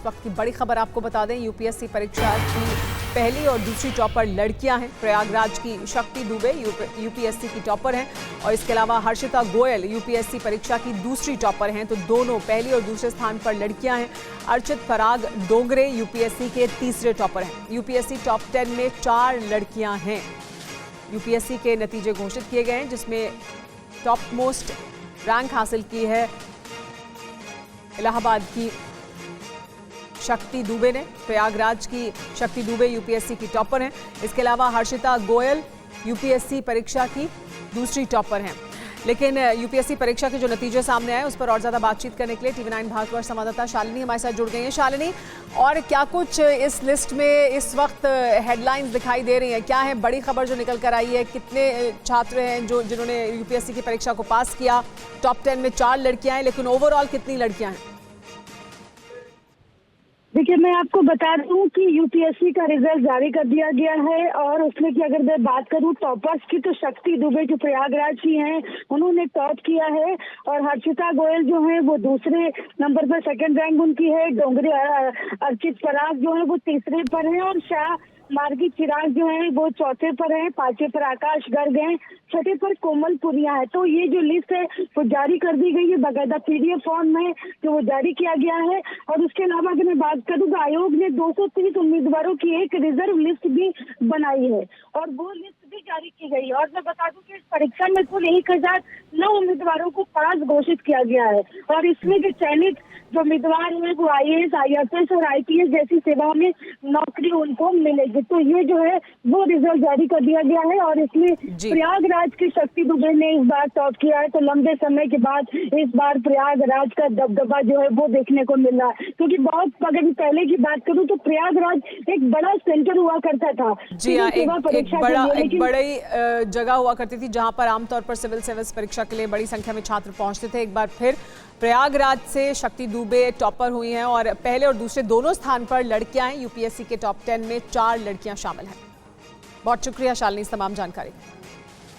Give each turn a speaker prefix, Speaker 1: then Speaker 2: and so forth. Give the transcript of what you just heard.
Speaker 1: इस वक्त की बड़ी खबर आपको बता दें, यूपीएससी परीक्षा की पहली और दूसरी टॉपर लड़कियां हैं। प्रयागराज की शक्ति दुबे यूपीएससी की टॉपर हैं और इसके अलावा हर्षिता गोयल यूपीएससी परीक्षा की दूसरी टॉपर हैं। तो दोनों पहली और दूसरे स्थान पर लड़कियां हैं। अर्चित फराग डोंगरे यूपीएससी के तीसरे टॉपर हैं। यूपीएससी टॉप 10 में 4 लड़कियां हैं। यूपीएससी के नतीजे घोषित किए गए हैं, जिसमें टॉप मोस्ट रैंक हासिल की है इलाहाबाद की शक्ति दुबे ने। प्रयागराज की शक्ति दुबे यूपीएससी की टॉपर हैं। इसके अलावा हर्षिता गोयल यूपीएससी परीक्षा की दूसरी टॉपर हैं। लेकिन यूपीएससी परीक्षा के जो नतीजे सामने आए उस पर और ज्यादा बातचीत करने के लिए टीवी9 भारतवर्ष संवाददाता शालिनी हमारे साथ जुड़ गई हैं। शालिनी, और क्या कुछ इस लिस्ट में इस वक्त हेडलाइंस दिखाई दे रही हैं? क्या है बड़ी खबर जो निकल कर आई है? कितने छात्र हैं जिन्होंने यूपीएससी की परीक्षा को पास किया? टॉप 10 में 4 लड़कियां हैं, लेकिन ओवरऑल कितनी लड़कियां हैं?
Speaker 2: देखिए, मैं आपको बता दूं कि यूपीएससी का रिजल्ट जारी कर दिया गया है और उसमें की अगर मैं बात करूं टॉपर्स की, तो शक्ति दुबे जो प्रयागराज की हैं उन्होंने टॉप किया है और हर्षिता गोयल जो है वो दूसरे नंबर पर सेकंड रैंक उनकी है। डोंगरे अर्चित फराग जो है वो तीसरे पर है और शाह मार्गी चिराग जो है वो चौथे पर है। पांचवें पर आकाश गर्ग हैं। छठे पर कोमल पुनिया है। तो ये जो लिस्ट है वो जारी कर दी गई है बाकायदा पीडीएफ फॉर्म में, जो वो जारी किया गया है। और उसके अलावा अगर मैं बात करूँ तो आयोग ने 230 उम्मीदवारों की एक रिजर्व लिस्ट भी बनाई है और वो लिस्ट भी जारी की गई है। और मैं बता दूं कि इस परीक्षा में कुल 1009 उम्मीदवारों को पास घोषित किया गया है और इसमें जो चयनित जो उम्मीदवार हैं वो आईएएस, आईएफएस और आईपीएस जैसी सेवाओं में नौकरी उनको मिलेगी। तो ये जो है वो रिजल्ट जारी कर दिया गया है और इसमें प्रयागराज की शक्ति दुबे ने इस बार टॉप किया है। तो लंबे समय के बाद इस बार प्रयागराज का दबदबा जो है वो देखने को मिल रहा है, क्योंकि बहुत अगर पहले की बात करूं तो प्रयागराज एक बड़ा सेंटर हुआ करता था।
Speaker 1: जी हाँ, एक बड़ी जगह हुआ करती थी जहां पर आमतौर पर सिविल सर्विस परीक्षा के लिए बड़ी संख्या में छात्र पहुंचते थे। एक बार फिर प्रयागराज से शक्ति दुबे टॉपर हुई हैं और पहले और दूसरे दोनों स्थान पर लड़कियां हैं। यूपीएससी के टॉप 10 में 4 लड़कियां शामिल हैं। बहुत शुक्रिया शालिनी इस तमाम जानकारी।